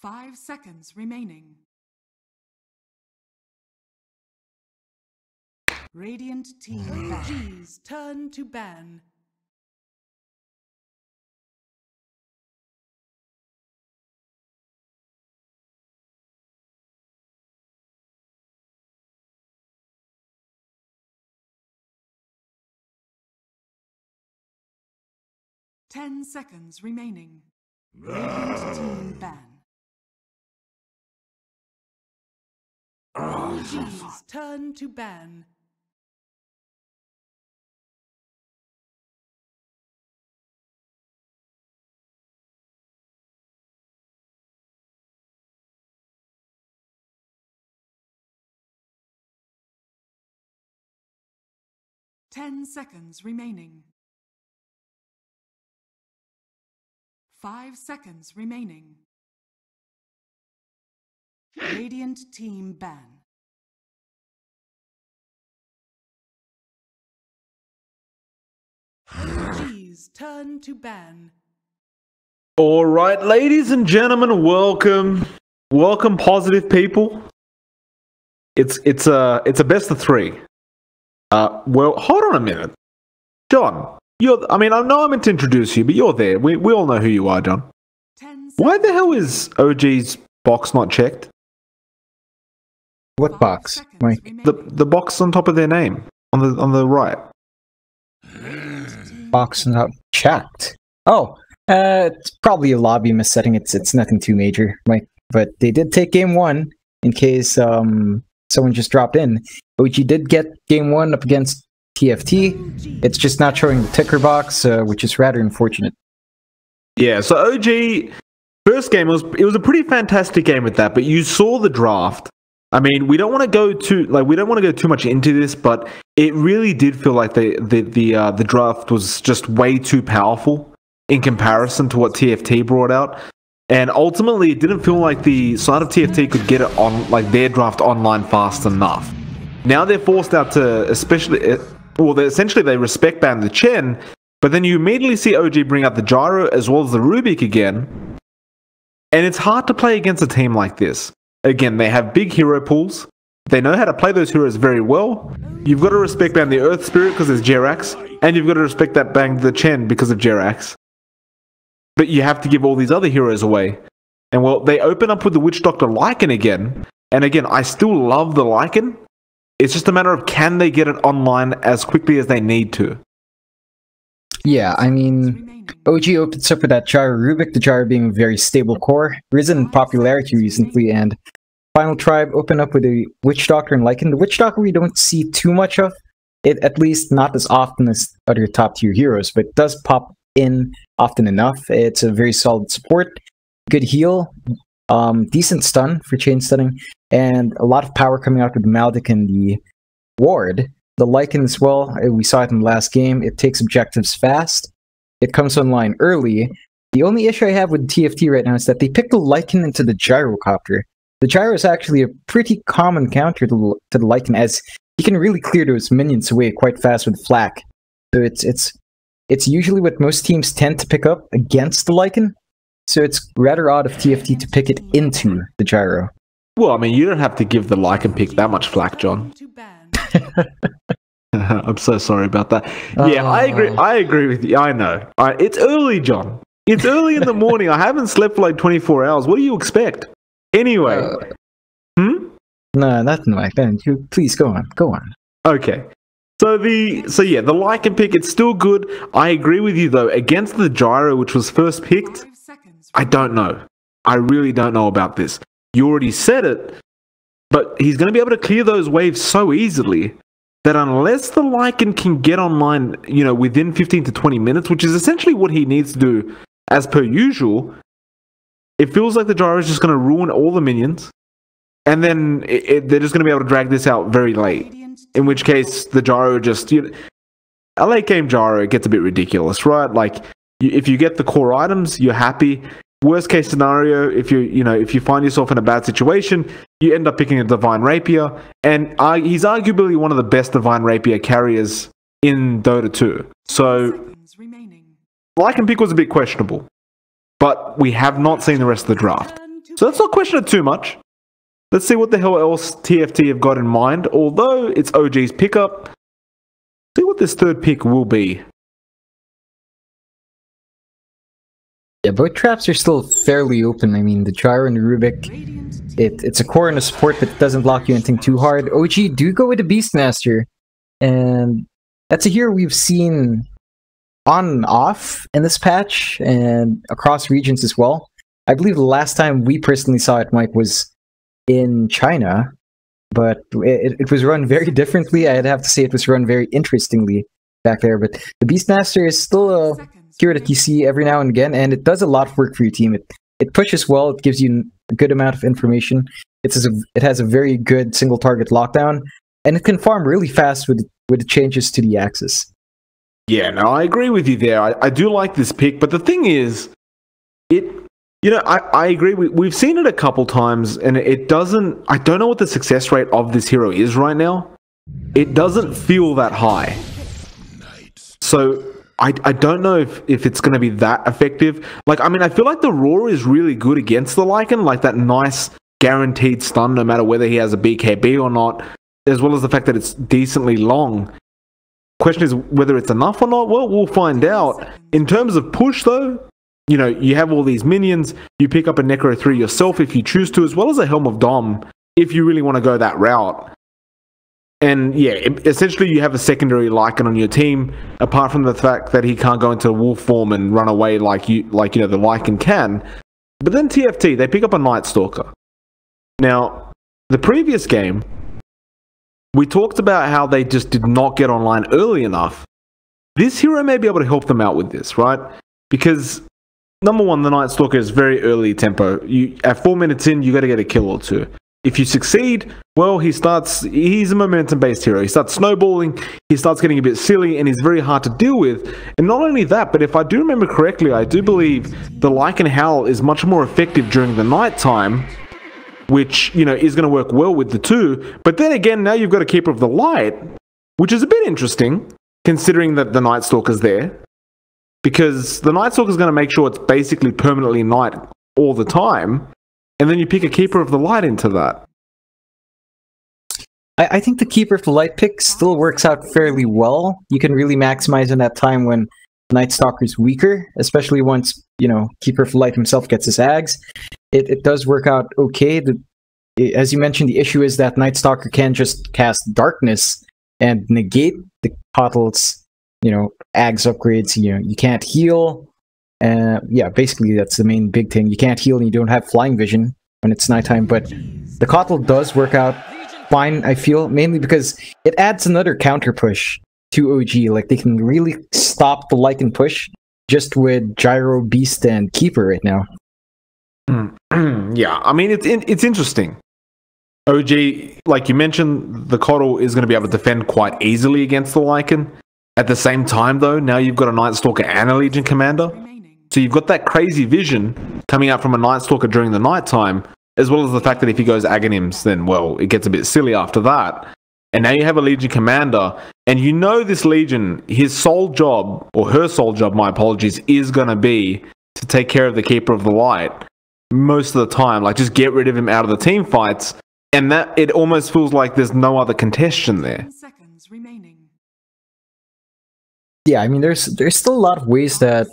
5 seconds remaining. Radiant team G's turn to ban. Ten seconds remaining. Radiant team ban. G's turn to ban. Ten seconds remaining. 5 seconds remaining. Radiant team ban. G's turn to ban. All right, ladies and gentlemen, welcome, positive people. It's a best of 3. Well, hold on a minute, John. I know I meant to introduce you, but you're there. We all know who you are, John. Why the hell is OG's box not checked? What box, Mike? The box on top of their name on the right. Box not checked. Oh, it's probably a lobby missetting. It's nothing too major, Mike. But they did take game 1 in case someone just dropped in. OG did get game 1 up against TFT. It's just not showing the ticker box, which is rather unfortunate. Yeah, so OG first game was a pretty fantastic game with that, but you saw the draft. I mean, we don't want to go too much into this, but it really did feel like the draft was just way too powerful in comparison to what TFT brought out. And ultimately, it didn't feel like the side of TFT could get it on, like, their draft online fast enough. Now they're forced out to, essentially they respect ban the Chen, but then you immediately see OG bring out the Gyro as well as the Rubik again. And it's hard to play against a team like this. Again, they have big hero pools. They know how to play those heroes very well. You've got to respect ban the Earth Spirit because there's Jerax, and you've got to respect that bang the Chen because of Jerax. But you have to give all these other heroes away. And well, they open up with the Witch Doctor Lycan again. And again, I still love the Lycan. It's just a matter of can they get it online as quickly as they need to. Yeah, I mean, OG opens up with that Gyro Rubik, the Gyro being a very stable core, risen in popularity recently, and Final Tribe open up with a Witch Doctor and Lycan. The Witch Doctor we don't see too much of, it at least not as often as other top tier heroes, but it does pop in often enough. It's a very solid support, good heal, decent stun for chain stunning, and a lot of power coming out with the Maldic and the Ward. The Lycan as well, we saw it in the last game, it takes objectives fast, it comes online early. The only issue I have with TFT right now is that they picked the Lycan into the Gyrocopter. The Gyro is actually a pretty common counter to the Lycan, as he can really clear those minions away quite fast with Flak. So it's usually what most teams tend to pick up against the Lycan, so it's rather odd of TFT to pick it into the Gyro. Well, I mean, you don't have to give the Lycan pick that much flack, John. I'm so sorry about that. Yeah, I agree with you. I know. It's early, John. It's early in the morning. I haven't slept for like 24 hours. What do you expect? Anyway. No, nothing like that. Please go on. Go on. Okay. So yeah, the Lycan pick, it's still good. I agree with you though. Against the Gyro, which was first picked, I don't know. I really don't know about this. You already said it, but he's going to be able to clear those waves so easily that unless the Lycan can get online, within 15 to 20 minutes, which is essentially what he needs to do as per usual, it feels like the Gyro is just going to ruin all the minions, and then they're just going to be able to drag this out very late. In which case, the Gyro just, a late game Gyro, it gets a bit ridiculous, right? Like, if you get the core items, you're happy. Worst case scenario, if you find yourself in a bad situation, you end up picking a Divine Rapier, and he's arguably one of the best Divine Rapier carriers in Dota 2. So, Lycan pick was a bit questionable, but we have not seen the rest of the draft. So let's not question it too much. Let's see what the hell else TFT have got in mind. Although it's OG's pickup, see what this third pick will be. Yeah, both traps are still fairly open. I mean, the Gyro and the Rubik, it's a core and a support, but it doesn't block you anything too hard. OG do go with the Beastmaster, and that's a hero we've seen on and off in this patch, and across regions as well. I believe the last time we personally saw it, Mike, was in China, but it was run very differently. I'd have to say it was run very interestingly back there, but the Beastmaster is still a hero that you see every now and again, and it does a lot of work for your team. It pushes well, it gives you a good amount of information. It has a very good single target lockdown, and it can farm really fast with the changes to the axis. Yeah, no, I agree with you there. I do like this pick, but the thing is, I agree. We've seen it a couple times, and it doesn't... I don't know what the success rate of this hero is right now. It doesn't feel that high. So I don't know if it's going to be that effective. Like, I mean, I feel like the Roar is really good against the Lycan, like that nice guaranteed stun no matter whether he has a BKB or not, as well as the fact that it's decently long. Question is whether it's enough or not. Well, we'll find out. In terms of push, though, you know, you have all these minions, you pick up a Necro 3 yourself if you choose to, as well as a Helm of Dom if you really want to go that route. And yeah, essentially you have a secondary Lycan on your team, apart from the fact that he can't go into wolf form and run away like the Lycan can. But then TFT, they pick up a Night Stalker. Now, the previous game, we talked about how they just did not get online early enough. This hero may be able to help them out with this, right? Because number one, the Night Stalker is very early tempo. At 4 minutes in, you got to get a kill or two. If you succeed, well, he's a momentum-based hero. He starts snowballing, he starts getting a bit silly, and he's very hard to deal with. And not only that, but if I do remember correctly, I do believe the Lycan Howl is much more effective during the night time, which, you know, is going to work well with the two. But then again, now you've got a Keeper of the Light, which is a bit interesting, considering that the Night Stalker's there. Because the Night Stalker's going to make sure it's basically permanently night all the time. And then you pick a Keeper of the Light into that. I think the Keeper of the Light pick still works out fairly well. You can really maximize in that time when Night Stalker's weaker, especially once, you know, Keeper of the Light himself gets his Ags. It does work out okay. As you mentioned, the issue is that Night Stalker can just cast Darkness and negate the Kotl's, you know, Ags upgrades. You know, you can't heal. Yeah, basically that's the main big thing. You can't heal and you don't have flying vision when it's nighttime, but the Kotl does work out fine, I feel, mainly because it adds another counter push to OG. Like, they can really stop the Lycan push just with Gyro, Beast, and Keeper right now. Yeah, I mean, it's interesting. OG, like you mentioned, the Kotl is going to be able to defend quite easily against the Lycan. At the same time, though, now you've got a Night Stalker and a Legion Commander. So you've got that crazy vision coming out from a Night Stalker during the nighttime, as well as the fact that if he goes Aghanims, then, well, it gets a bit silly after that. And now you have a Legion Commander, and you know this Legion, his sole job, or her sole job, my apologies, is going to be to take care of the Keeper of the Light most of the time. Like, just get rid of him out of the team fights, and that it almost feels like there's no other contestation there. Yeah, I mean, there's still a lot of ways that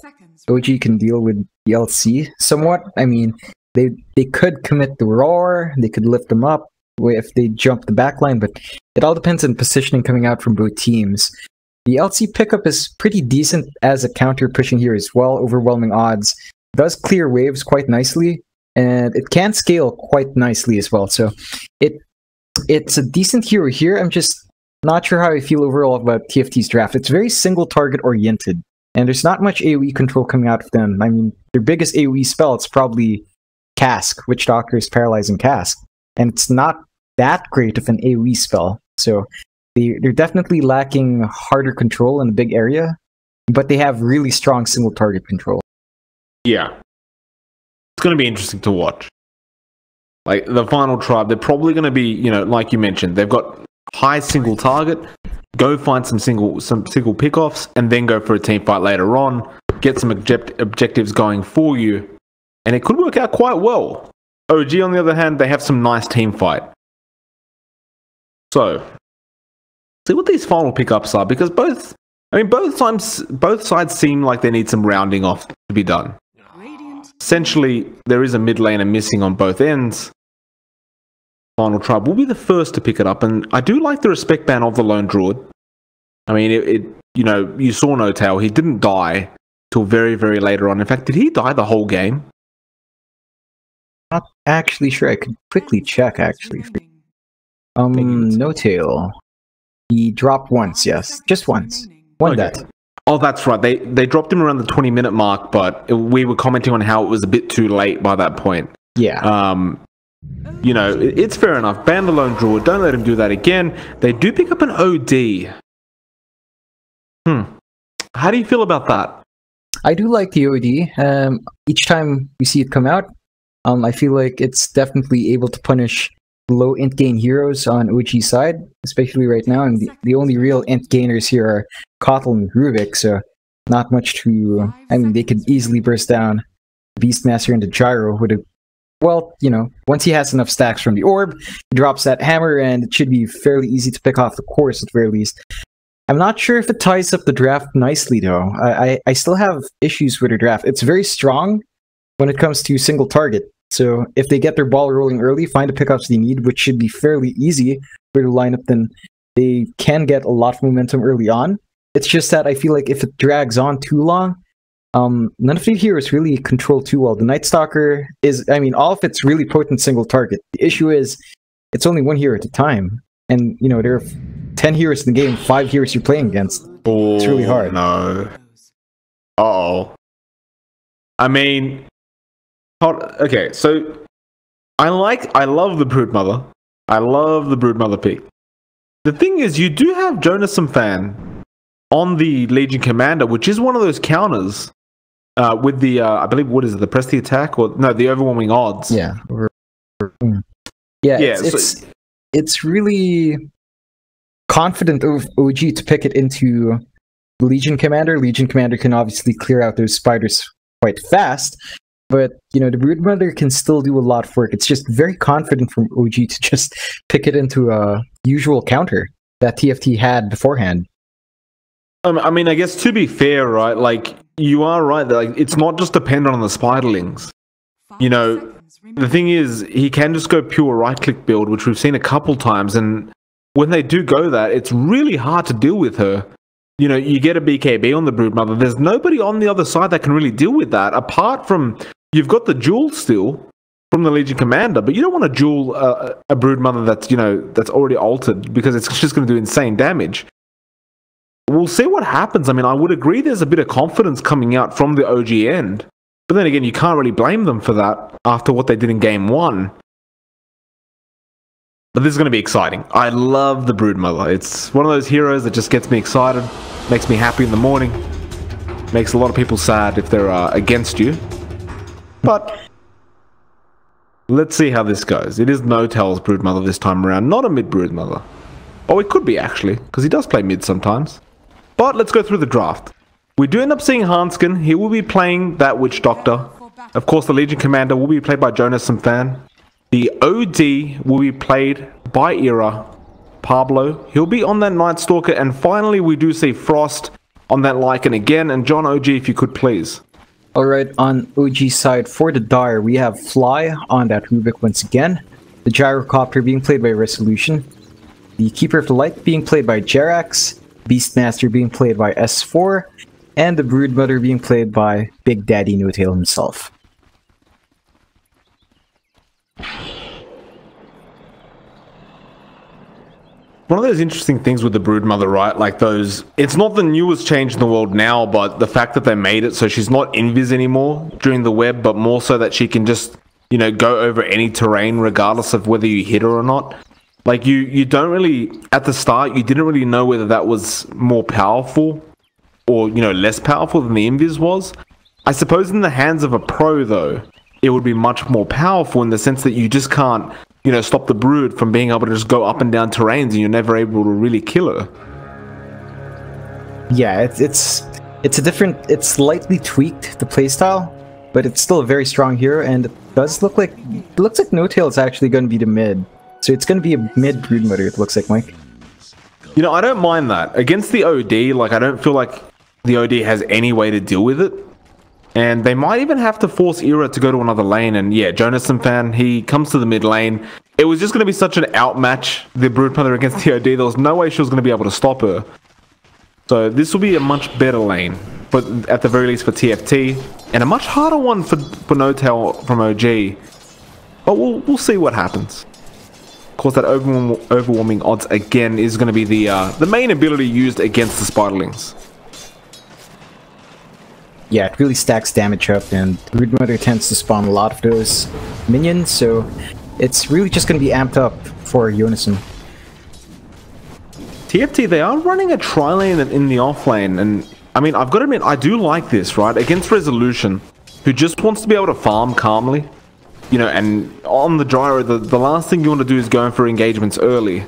OG can deal with the LC somewhat. I mean, they could commit the Roar, they could lift them up if they jump the backline, but it all depends on positioning coming out from both teams. The LC pickup is pretty decent as a counter pushing here as well, overwhelming odds. It does clear waves quite nicely, and it can scale quite nicely as well. So it's a decent hero here. I'm just not sure how I feel overall about TFT's draft. It's very single target oriented, and there's not much AoE control coming out of them. I mean, their biggest AoE spell, it's probably Cask, Witch Doctor's Paralyzing Cask, and it's not that great of an AoE spell. So they're definitely lacking harder control in a big area, but they have really strong single target control. Yeah. It's going to be interesting to watch. Like, the final tribe, they're probably going to be, you know, like you mentioned, they've got high single target, go find some single pickoffs, and then go for a team fight later on, get some objectives going for you, and it could work out quite well. OG, on the other hand, they have some nice team fight. So, see what these final pickups are, because both sides seem like they need some rounding off to be done. Essentially, there is a mid laner missing on both ends. Final Tribe will be the first to pick it up, and I do like the respect ban of the Lone Druid. I mean, you know, you saw No Tail. He didn't die till very, very later on. In fact, did he die the whole game? Not actually sure. I could quickly check, actually. No Tail. He dropped once, yes. Just once. One death. Oh, that's right. They dropped him around the 20-minute mark, but we were commenting on how it was a bit too late by that point. Yeah. You know, it's fair enough. Ban the Lone Druid. Don't let him do that again. They do pick up an OD. How do you feel about that? I do like the OD. Each time we see it come out, I feel like it's definitely able to punish low int gain heroes on OG side, especially right now. And the only real int gainers here are Kotal and Rubik, so not much to... I mean, they could easily burst down Beastmaster into Gyro with a... Well, you know, once he has enough stacks from the orb, he drops that hammer, and it should be fairly easy to pick off the course at the very least. I'm not sure if it ties up the draft nicely, though. I still have issues with the draft. It's very strong when it comes to single target. So if they get their ball rolling early, find the pickups they need, which should be fairly easy for the lineup, then they can get a lot of momentum early on. It's just that I feel like if it drags on too long, none of the heroes really control too well. The Night Stalker is, I mean, all of it's really potent single target. The issue is, it's only one hero at a time. And, you know, there are 10 heroes in the game, 5 heroes you're playing against. Oh, it's really hard. No. Uh-oh. I mean... Okay, so I love the Broodmother. I love the Broodmother pick. The thing is, you do have Jonas Fan on the Legion Commander, which is one of those counters with the, I believe, what is it, the press the attack? Or no, the overwhelming odds. Yeah. Yeah, it's really confident of OG to pick it into Legion Commander. Legion Commander can obviously clear out those spiders quite fast. But, you know, the Broodmother can still do a lot of work. It's just very confident from OG to just pick it into a usual counter that TFT had beforehand. I mean, I guess to be fair, right, like, you are right that, like, it's not just dependent on the spiderlings. You know, the thing is, he can just go pure right-click build, which we've seen a couple times, and when they do go that, it's really hard to deal with her. You know, you get a BKB on the Broodmother. There's nobody on the other side that can really deal with that, apart from... You've got the Jewel still from the Legion Commander, but you don't want to Jewel a Broodmother that's, you know, that's already altered, because it's just going to do insane damage. We'll see what happens. I mean, I would agree there's a bit of confidence coming out from the OG end, but then again, you can't really blame them for that after what they did in Game 1. But this is going to be exciting. I love the Broodmother. It's one of those heroes that just gets me excited, makes me happy in the morning, makes a lot of people sad if they're against you. But let's see how this goes. It is No Tail's Broodmother this time around, not a mid Broodmother. Oh, it could be actually, because he does play mid sometimes. But let's go through the draft. We do end up seeing Hanskin. He will be playing that Witch Doctor. Of course, the Legion Commander will be played by Jonas Fan. The OD will be played by Era Pablo. He'll be on that Night Stalker. And finally, we do see Frost on that Lycan again. And John OG, if you could please. Alright, on OG side for the Dire, we have Fly on that Rubik once again. The Gyrocopter being played by Resolution. The Keeper of the Light being played by Jerax. Beastmaster being played by S4. And the Broodmother being played by Big Daddy No Tail himself. One of those interesting things with the Broodmother, right? Like those... It's not the newest change in the world now, but the fact that they made it so she's not invis anymore during the web, but more so that she can just, you know, go over any terrain regardless of whether you hit her or not. Like, you don't really... At the start, you didn't really know whether that was more powerful or, you know, less powerful than the invis was. I suppose in the hands of a pro, though, it would be much more powerful in the sense that you just can't... you know, stop the Brood from being able to just go up and down terrains and you're never able to really kill her. Yeah, it's a different, it's slightly tweaked, the playstyle. but it's still a very strong hero, and it does look like No-Tail is actually going to be the mid. So it's going to be a mid Broodmother, it looks like, Mike. You know, I don't mind that. Against the OD, like, I don't feel like the OD has any way to deal with it. And they might even have to force Era to go to another lane. And yeah, Jonathan fan, he comes to the mid lane. It was just going to be such an outmatch, the Broodmother against the OD. There was no way she was going to be able to stop her. So this will be a much better lane, but at the very least for TFT. And a much harder one for No-Tail from OG. But we'll see what happens. Of course, that overwhelming odds again is going to be the main ability used against the Spiderlings. Yeah, it really stacks damage up, and Broodmother tends to spawn a lot of those minions, so it's really just going to be amped up for Yonason. TFT, they are running a tri-lane in the off-lane, and I mean, I've got to admit, I do like this, right? Against Resolution, who just wants to be able to farm calmly. You know, and on the gyro, the last thing you want to do is go for engagements early.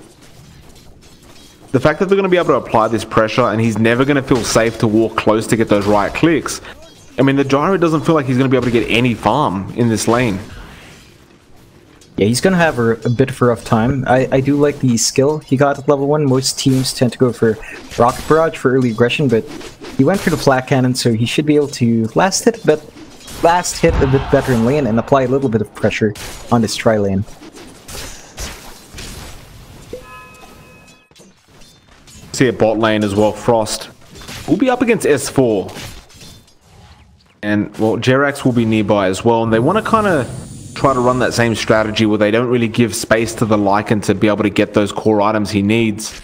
The fact that they're going to be able to apply this pressure, and he's never going to feel safe to walk close to get those right clicks. I mean, the gyro doesn't feel like he's going to be able to get any farm in this lane. Yeah, he's going to have a bit of a rough time. I do like the skill he got at level 1. Most teams tend to go for Rocket Barrage for early aggression, but he went for the Flak Cannon, so he should be able to last hit a bit better in lane and apply a little bit of pressure on this tri-lane. See a bot lane as well, Frost. We'll be up against S4. And, well, Jerax will be nearby as well, and they want to kind of try to run that same strategy where they don't really give space to the Lycan to be able to get those core items he needs.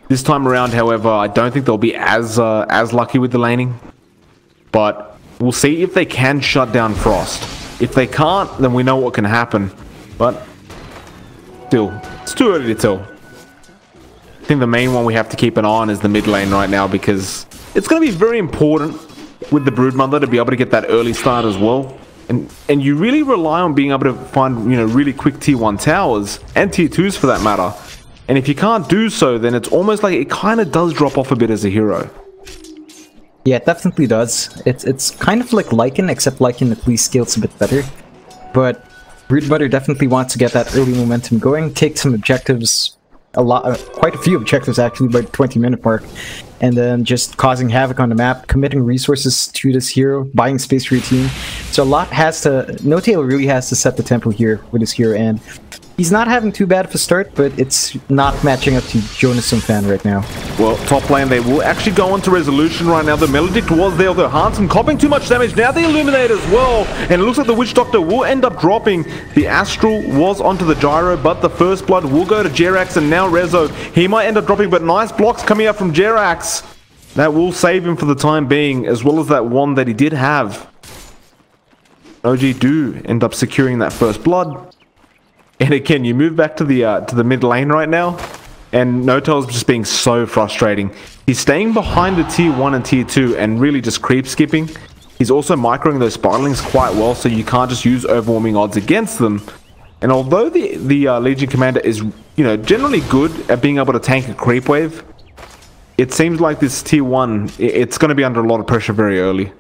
This time around, however, I don't think they'll be as lucky with the laning. But we'll see if they can shut down Frost. If they can't, then we know what can happen. But still, it's too early to tell. I think the main one we have to keep an eye on is the mid lane right now, because it's going to be very important with the Broodmother to be able to get that early start as well. And you really rely on being able to find, you know, really quick tier 1 towers, and tier 2s for that matter. And if you can't do so, then it's almost like it kind of does drop off a bit as a hero. Yeah, it definitely does. It's kind of like Lycan, except Lycan at least scales a bit better. But Broodmother definitely wants to get that early momentum going, take some objectives, quite a few objectives actually by the 20-minute mark, and then just causing havoc on the map, committing resources to this hero, buying space for your team. So No-Tail really has to set the tempo here with his hero, and he's not having too bad of a start, but it's not matching up to Jonathan fan right now. Well, top lane, they will actually go on to Resolution right now. The Melodict was there, the Hansen copping too much damage. Now the Illuminate as well. And it looks like the Witch Doctor will end up dropping. The Astral was onto the Gyro, but the First Blood will go to Jerax, and now Rezo. He might end up dropping, but nice blocks coming up from Jerax. That will save him for the time being, as well as that one that he did have. OG do end up securing that First Blood. And again, you move back to the mid lane right now, and No-Tail's just being so frustrating. He's staying behind the tier 1 and tier 2 and really just creep skipping. He's also microing those Spiderlings quite well, so you can't just use overwhelming odds against them. And although the Legion Commander is, you know, generally good at being able to tank a creep wave, it seems like this tier 1, it's going to be under a lot of pressure very early.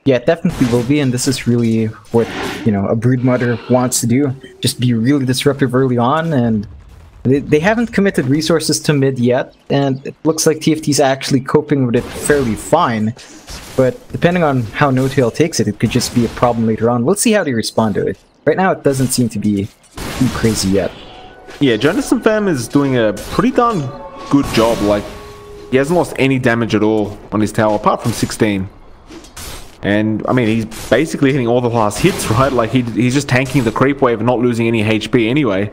Yeah, it definitely will be, and this is really what, you know, a Broodmother wants to do. Just be really disruptive early on, and they haven't committed resources to mid yet, and it looks like TFT's actually coping with it fairly fine. But depending on how No-Tail takes it, it could just be a problem later on. We'll see how they respond to it. Right now, it doesn't seem to be too crazy yet. Yeah, Jonathan Pham is doing a pretty darn good job. Like, he hasn't lost any damage at all on his tower, apart from 16. And, I mean, he's basically hitting all the last hits, right? Like, he's just tanking the creep wave and not losing any HP anyway.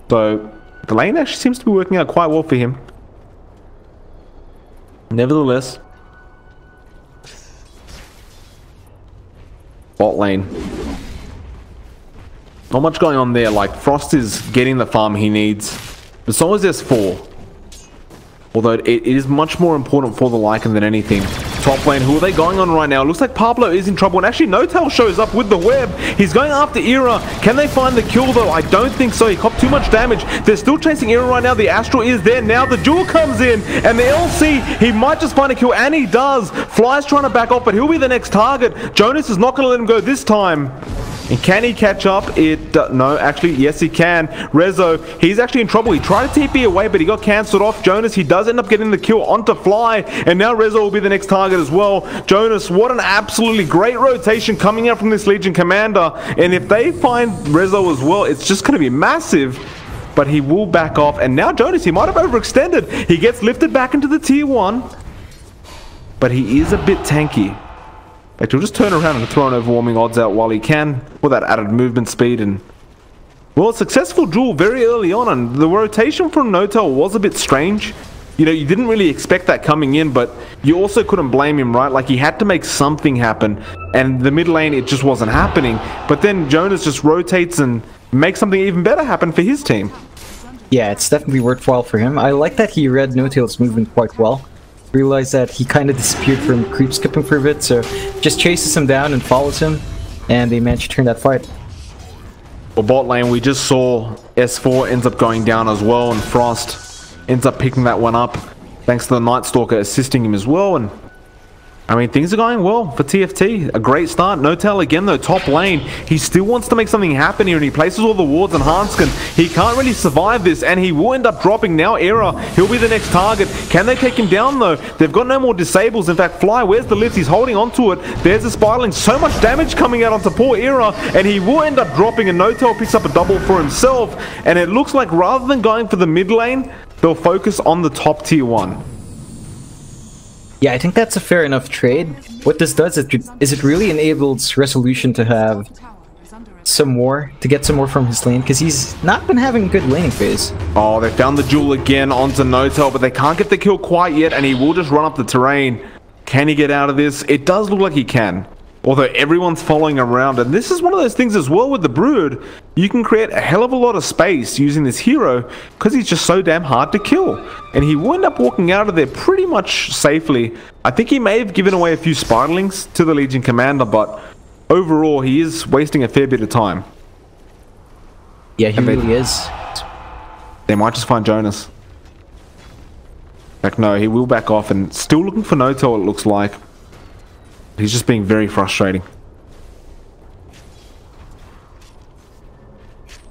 So, the lane actually seems to be working out quite well for him. Nevertheless. Bot lane. Not much going on there. Like, Frost is getting the farm he needs. But so is S4. Although, it is much more important for the Lycan than anything. Top lane, who are they going on right now? Looks like Pablo is in trouble, and actually No-Tail shows up with the web. He's going after Era. Can they find the kill though? I don't think so. He copped too much damage. They're still chasing Era right now. The Astral is there now. The duel comes in, and the LC, he might just find a kill, and he does. Fly's trying to back off, but he'll be the next target. Jonas is not going to let him go this time. And can he catch up? No, actually, yes he can. Rezo, he's actually in trouble. He tried to TP away, but he got cancelled off. Jonas, he does end up getting the kill onto Fly, and now Rezo will be the next target as well. Jonas, what an absolutely great rotation coming out from this Legion Commander. And if they find Rezo as well, it's just going to be massive. But he will back off, and now Jonas, he might have overextended. He gets lifted back into the tier 1, but he is a bit tanky. Like, he'll just turn around and throw an overwhelming odds out while he can, with that added movement speed. And well, a successful duel very early on, and the rotation from No-Tail was a bit strange. You know, you didn't really expect that coming in, but you also couldn't blame him, right? Like, he had to make something happen, and the mid lane, it just wasn't happening. But then Jonas just rotates and makes something even better happen for his team. Yeah, it's definitely worthwhile for him. I like that he read No-Tail's movement quite well. Realized that he kind of disappeared from creep skipping for a bit, so just chases him down and follows him, and they managed to turn that fight. Well, bot lane, we just saw S4 ends up going down as well, and Frost ends up picking that one up, thanks to the Night Stalker assisting him as well. And I mean, things are going well for TFT. A great start. No-Tail again though, top lane. He still wants to make something happen here, and he places all the wards on Hanskin. He can't really survive this, and he will end up dropping now. Era, he'll be the next target. Can they take him down though? They've got no more disables. In fact, Fly, where's the lift? He's holding onto it. There's a spiraling. So much damage coming out onto poor Era, and he will end up dropping, and No-Tail picks up a double for himself. And it looks like rather than going for the mid lane, they'll focus on the top tier 1. Yeah, I think that's a fair enough trade. What this does is it really enables Resolution to have some more, to get some more from his lane, because he's not been having a good laning phase. Oh, they found the duel again onto No-Tail, but they can't get the kill quite yet, and he will just run up the terrain. Can he get out of this? It does look like he can, although everyone's following around. And this is one of those things as well with the Brood. You can create a hell of a lot of space using this hero because he's just so damn hard to kill. And he will end up walking out of there pretty much safely. I think he may have given away a few spiralings to the Legion Commander, but overall he is wasting a fair bit of time. Yeah, he really is. They might just find Jonas. Like, no, he will back off, and still looking for No-Tail, it looks like. He's just being very frustrating.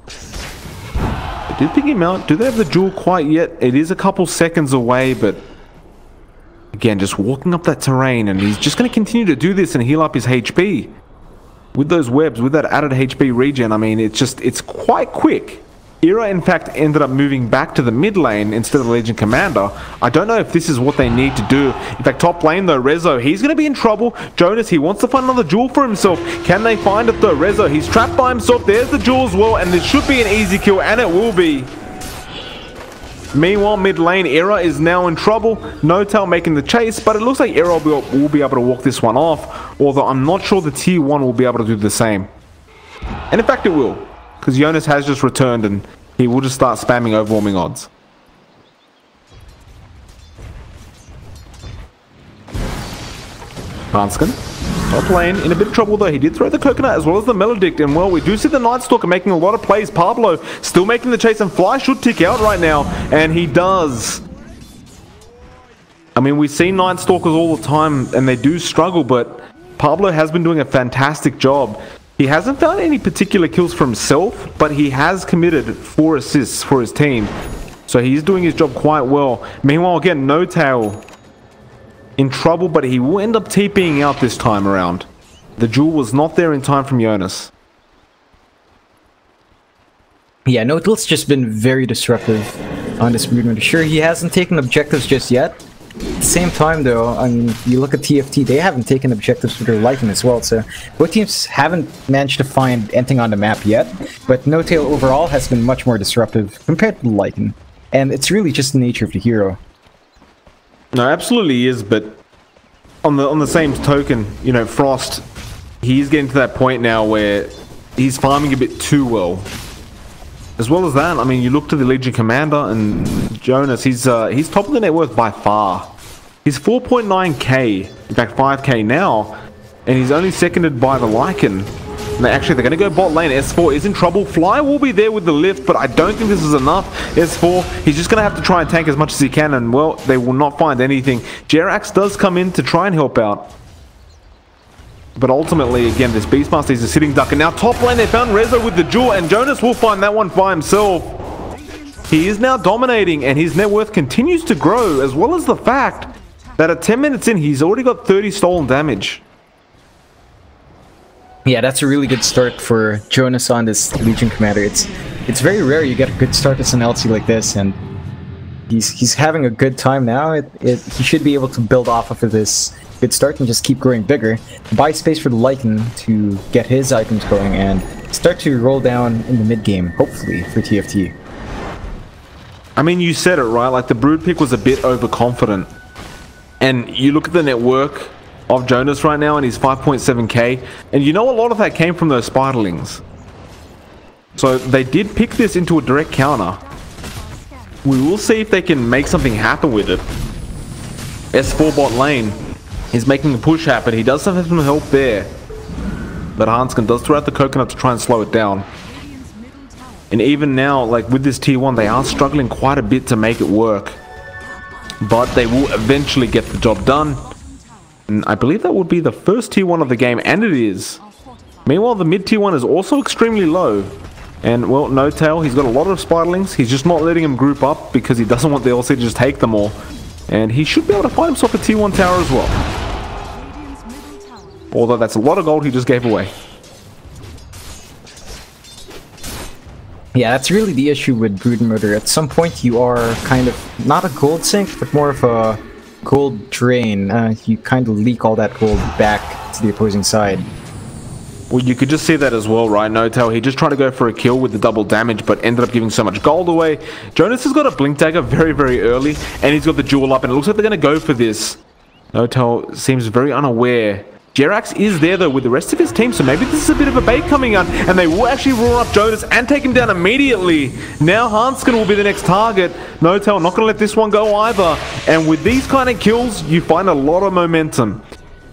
They did pick him out. Do they have the duel quite yet? It is a couple seconds away, but again, just walking up that terrain, and he's just going to continue to do this and heal up his HP. With those webs, with that added HP regen, I mean, it's quite quick. Era, in fact, ended up moving back to the mid lane instead of the Legion Commander. I don't know if this is what they need to do. In fact, top lane though, Rezo, he's going to be in trouble. Jonas, he wants to find another jewel for himself. Can they find it though? Rezo, he's trapped by himself. There's the jewel as well, and this should be an easy kill, and it will be. Meanwhile, mid lane, Era is now in trouble. No-Tail making the chase, but it looks like Era will be able to walk this one off, although I'm not sure the tier 1 will be able to do the same. And in fact, it will. Because Jonas has just returned, and he will just start spamming overwhelming odds. Hanskin, top lane, in a bit of trouble though. He did throw the coconut as well as the Melodict, and well, we do see the Night Stalker making a lot of plays. Pablo still making the chase, and Fly should tick out right now, and he does. I mean, we see Night Stalkers all the time, and they do struggle, but Pablo has been doing a fantastic job. He hasn't found any particular kills for himself, but he has committed 4 assists for his team. So he's doing his job quite well. Meanwhile, again, No-Tail in trouble, but he will end up TPing out this time around. The jewel was not there in time from Jonas. Yeah, No-Tail's just been very disruptive on this Brood. Sure, he hasn't taken objectives just yet. At the same time though, I mean, you look at TFT, they haven't taken objectives for their liking as well, so both teams haven't managed to find anything on the map yet, but No-Tail overall has been much more disruptive compared to Lycan, and it's really just the nature of the hero. No, absolutely is, but on the same token, you know, Frost, he's getting to that point now where he's farming a bit too well. As well as that, I mean, you look to the Legion Commander and Jonas, he's top of the net worth by far. He's 4.9k, in fact 5k now, and he's only seconded by the Lycan. Actually, they're going to go bot lane. S4 is in trouble. Fly will be there with the lift, but I don't think this is enough. S4, he's just going to have to try and tank as much as he can, and well, they will not find anything. Jerax does come in to try and help out. But ultimately, again, this Beastmaster is a sitting duck. And now top lane, they found Rezo with the jewel, and Jonas will find that one by himself. He is now dominating, and his net worth continues to grow, as well as the fact that at 10 minutes in, he's already got 30 stolen damage. Yeah, that's a really good start for Jonas on this Legion Commander. It's very rare you get a good start as an LC like this, and he's having a good time now. He should be able to build off of this good start and just keep growing bigger. Buy space for the Lycan to get his items going and start to roll down in the mid game, hopefully, for TFT. I mean, you said it, right? Like, the Brood pick was a bit overconfident. And you look at the network of Jonas right now, and he's 5.7k, and you know a lot of that came from those Spiderlings. So they did pick this into a direct counter. We will see if they can make something happen with it. S4 bot lane is making a push happen. He does have some help there, but Hanskin does throw out the coconut to try and slow it down. And even now, like with this tier 1, they are struggling quite a bit to make it work, but they will eventually get the job done. And I believe that would be the first tier 1 of the game, and it is. Meanwhile, the mid tier 1 is also extremely low. And, well, No Tail, he's got a lot of Spiderlings. He's just not letting them group up because he doesn't want the LC to just take them all. And he should be able to find himself a tier 1 tower as well. Although that's a lot of gold he just gave away. Yeah, that's really the issue with Brood Murder. At some point you are kind of not a gold sink, but more of a gold drain. You kind of leak all that gold back to the opposing side. Well, you could just see that as well, right? No Tail, he just tried to go for a kill with the double damage, but ended up giving so much gold away. Jonas has got a Blink Dagger very, very early, and he's got the jewel up, and it looks like they're going to go for this. No Tail seems very unaware. Jerax is there, though, with the rest of his team, so maybe this is a bit of a bait coming out, and they will actually roar up Jonas and take him down immediately. Now Hanskin will be the next target. No Tail not going to let this one go either. And with these kind of kills, you find a lot of momentum.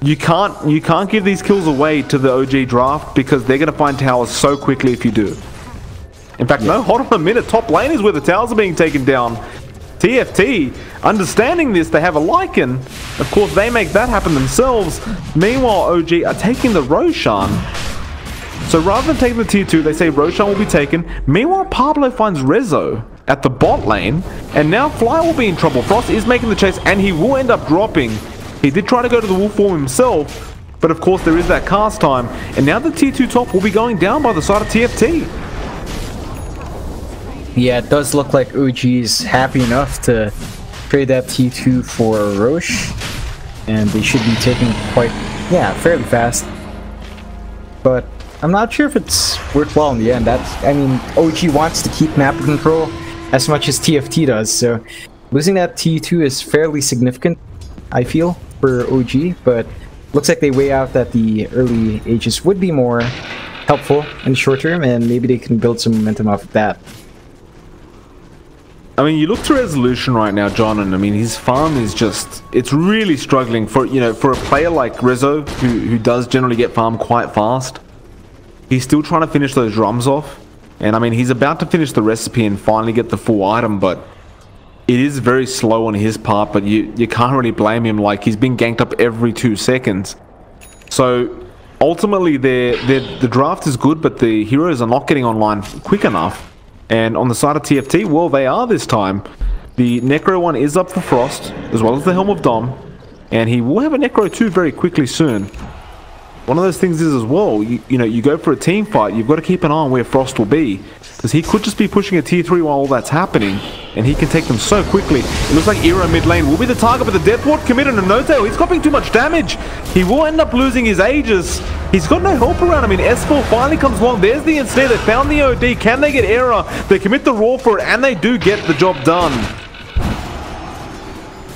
You can't give these kills away to the OG draft because they're going to find towers so quickly if you do. In fact, no, hold on a minute. Top lane is where the towers are being taken down. TFT, understanding this, they have a Lycan. Of course, they make that happen themselves. Meanwhile, OG are taking the Roshan. So rather than taking the tier 2, they say Roshan will be taken. Meanwhile, Pablo finds Rezo at the bot lane. And now Fly will be in trouble. Frost is making the chase, and he will end up dropping. He did try to go to the wolf form himself, but of course there is that cast time. And now the tier 2 top will be going down by the side of TFT. Yeah, it does look like OG's happy enough to trade that T2 for Roche, and they should be taking quite, fairly fast. But I'm not sure if it's worthwhile in the end. I mean, OG wants to keep map control as much as TFT does, so losing that T2 is fairly significant, I feel, for OG, but looks like they weigh out that the early ages would be more helpful in the short term, and maybe they can build some momentum off of that. I mean, you look to Resolution right now, John, and I mean, his farm is just, it's really struggling for, for a player like Rezo, who does generally get farmed quite fast. He's still trying to finish those drums off, and I mean, he's about to finish the recipe and finally get the full item, but it is very slow on his part, but you can't really blame him. Like, he's been ganked up every 2 seconds. So, ultimately, the draft is good, but the heroes are not getting online quick enough. And on the side of TFT, well, they are this time. The Necro one is up for Frost, as well as the Helm of Dom. And he will have a Necro 2 very quickly soon. One of those things is as well, you go for a team fight, you've got to keep an eye on where Frost will be. Because he could just be pushing a tier 3 while all that's happening, and he can take them so quickly. It looks like Eero mid lane will be the target, but the Death Ward committed a no-tail. He's copying too much damage. He will end up losing his Aegis. He's got no help around him. I mean, S4 finally comes along. There's the ensnare. They found the OD. Can they get Eero? They commit the Roar for it, and they do get the job done.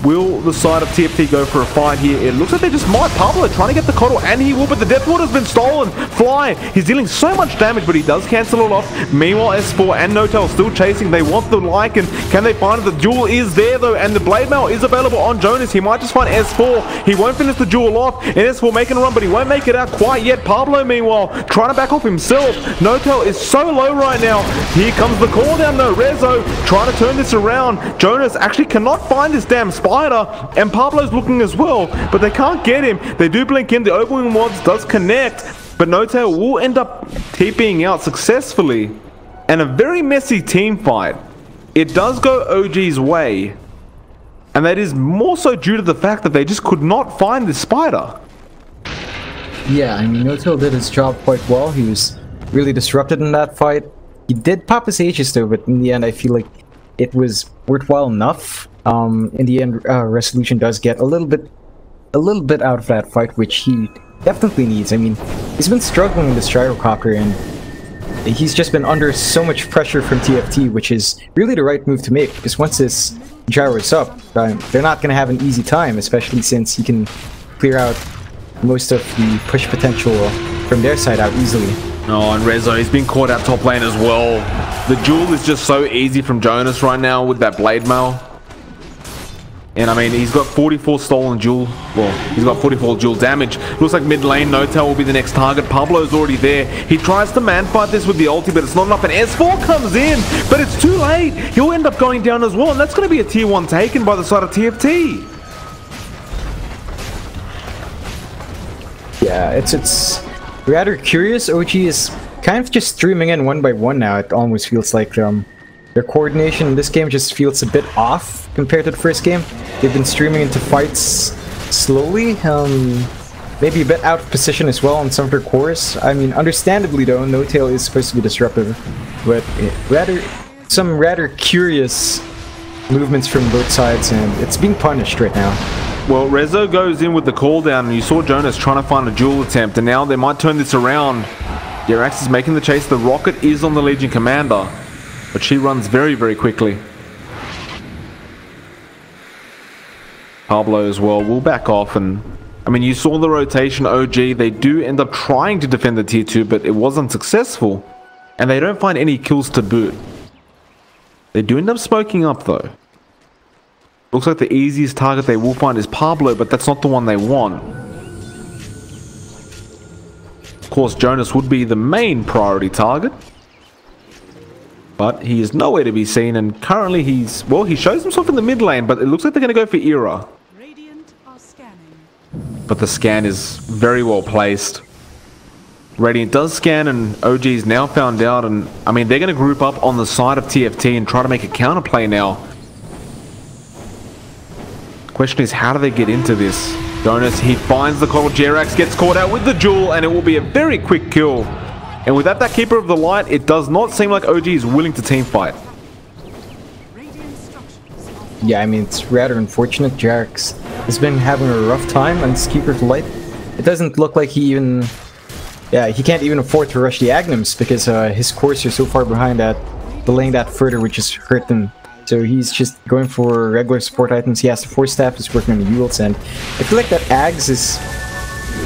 Will the side of TFT go for a fight here? It looks like they just might. Pablo trying to get the coddle, and he will, but the Death Ward has been stolen. Fly, he's dealing so much damage, but he does cancel it off. Meanwhile, S4 and Notel still chasing. They want the Lycan. Can they find it? The duel is there, though, and the Blade Mail is available on Jonas. He might just find S4. He won't finish the duel off, and S4 making a run, but he won't make it out quite yet. Pablo, meanwhile, trying to back off himself. Notel is so low right now. Here comes the call down, though. Rezo trying to turn this around. Jonas actually cannot find this damn spider, and Pablo's looking as well, but they can't get him. They do blink in. The overwing mobs does connect, but Notel will end up TPing out successfully, and a very messy team fight. It does go OG's way, and that is more so due to the fact that they just could not find this spider. Yeah, I mean, Notel did his job quite well. He was really disrupted in that fight. He did pop his Aegis though, but in the end I feel like it was worthwhile enough. In the end, Resolution does get a little bit out of that fight, which he definitely needs. I mean, he's been struggling with this gyrocopter, and he's just been under so much pressure from TFT, which is really the right move to make, because once this gyro is up, they're not going to have an easy time, especially since he can clear out most of the push potential from their side out easily. Oh, and Rezo, he's been caught out top lane as well. The duel is just so easy from Jonas right now with that Blade Mail. And I mean, he's got 44 stolen duel. Well, he's got 44 duel damage. Looks like mid lane, Notel will be the next target. Pablo's already there. He tries to man fight this with the ulti, but it's not enough. And S4 comes in, but it's too late. He'll end up going down as well. And that's going to be a tier 1 taken by the side of TFT. Yeah, it's rather curious. OG is kind of just streaming in one by one now. It almost feels like their coordination in this game just feels a bit off compared to the first game. They've been streaming into fights slowly, maybe a bit out of position as well on some of their cores. I mean, understandably though, Notel is supposed to be disruptive, but some rather curious movements from both sides, and it's being punished right now. Well, Rezo goes in with the call down, and you saw Jonas trying to find a duel attempt, and now they might turn this around. Jerax is making the chase. The rocket is on the Legion Commander, but she runs very, very quickly. Pablo as well will back off, and I mean, you saw the rotation. OG, they do end up trying to defend the tier 2, but it wasn't successful, and they don't find any kills to boot. They do end up smoking up though. Looks like the easiest target they will find is Pablo, but that's not the one they want. Of course, Jonas would be the main priority target, but he is nowhere to be seen, and currently he shows himself in the mid lane, but it looks like they're going to go for Era. Radiant are scanning. But the scan is very well placed. Radiant does scan, and OG is now found out, and I mean, they're going to group up on the side of TFT and try to make a counterplay now. Question is, how do they get into this? Jonas, he finds the call. Jerax gets caught out with the duel, and it will be a very quick kill. And without that Keeper of the Light, it does not seem like OG is willing to team fight. Yeah, I mean, it's rather unfortunate. Jerax has been having a rough time on this Keeper of the Light. It doesn't look like he even... Yeah, he can't even afford to rush the Agnums because his cores are so far behind that delaying that further would just hurt them. So he's just going for regular support items. He has the Force Staff, he's working on the Yules, and I feel like that Ags is...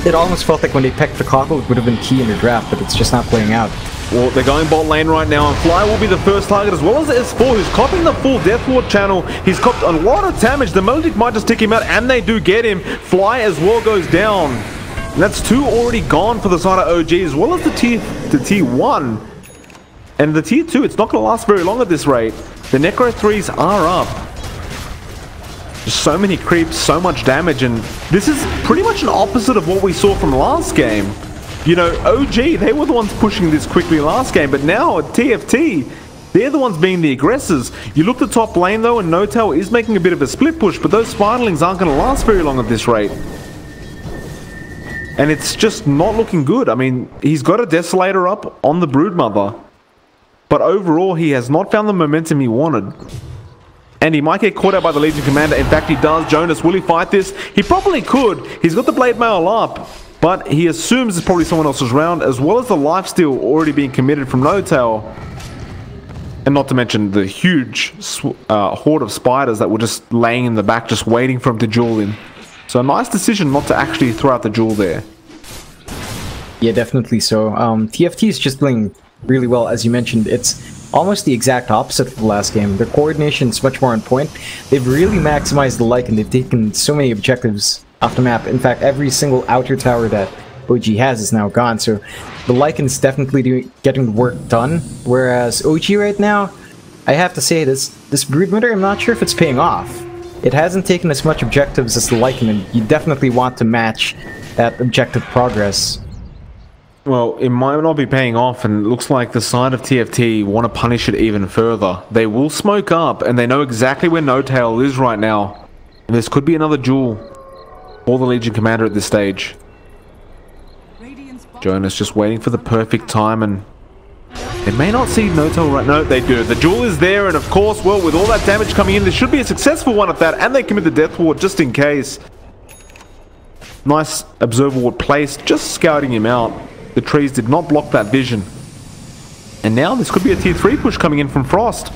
It almost felt like when they pecked the Cockle, it would have been key in the draft, but it's just not playing out. Well, they're going bot lane right now, and Fly will be the first target, as well as S4, who's copping the full Death Ward channel. He's copped a lot of damage. The Melodic might just take him out, and they do get him. Fly as well goes down. And that's 2 already gone for the side of OG, as well as the tier 1. And the tier 2, it's not going to last very long at this rate. The Necro 3s are up. Just so many creeps, so much damage, and this is pretty much an opposite of what we saw from last game. You know, OG, they were the ones pushing this quickly last game, but now at TFT, they're the ones being the aggressors. You look at the top lane though, and Notel is making a bit of a split push, but those Spiderlings aren't going to last very long at this rate. And it's just not looking good. I mean, he's got a Desolator up on the Broodmother, but overall, he has not found the momentum he wanted. And he might get caught out by the Legion Commander. In fact, he does. Jonas, will he fight this? He probably could. He's got the Blade Mail up, but he assumes it's probably someone else's round, as well as the lifesteal already being committed from Notel. And not to mention the huge horde of spiders that were just laying in the back, just waiting for him to duel in. So a nice decision not to actually throw out the duel there. Yeah, definitely so. TFT is just playing really well, as you mentioned. It's almost the exact opposite of the last game. Their coordination is much more on point. They've really maximized the Lycan. They've taken so many objectives off the map. In fact, every single outer tower that OG has is now gone, so the Lycan is definitely getting the work done. Whereas OG right now, I have to say, this Broodmother, I'm not sure if it's paying off. It hasn't taken as much objectives as the Lycan, and you definitely want to match that objective progress. Well, it might not be paying off, and it looks like the side of TFT want to punish it even further. They will smoke up, and they know exactly where No-Tail is right now. And this could be another duel for the Legion Commander at this stage. Jonas just waiting for the perfect time, and they may not see No-Tail right now. No, they do. The duel is there, and of course, well, with all that damage coming in, this should be a successful one at that, and they commit the Death Ward just in case. Nice Observer Ward placed, just scouting him out. The trees did not block that vision. And now this could be a tier 3 push coming in from Frost.